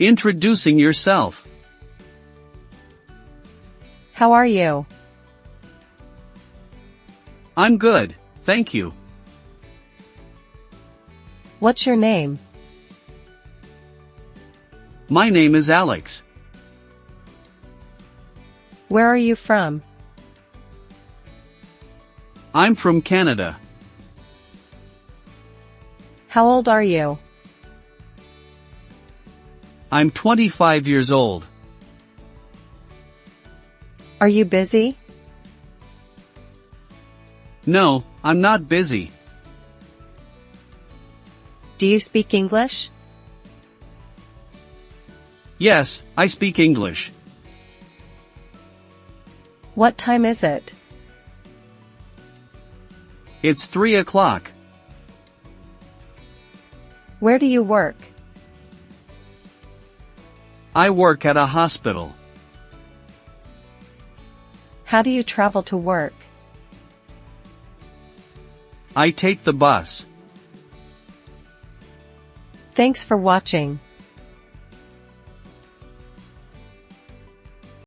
Introducing yourself. How are you? I'm good, thank you. What's your name? My name is Alex. Where are you from? I'm from Canada. How old are you? I'm 25 years old. Are you busy? No, I'm not busy. Do you speak English? Yes, I speak English. What time is it? It's 3 o'clock. Where do you work? I work at a hospital. How do you travel to work? I take the bus. Thanks for watching.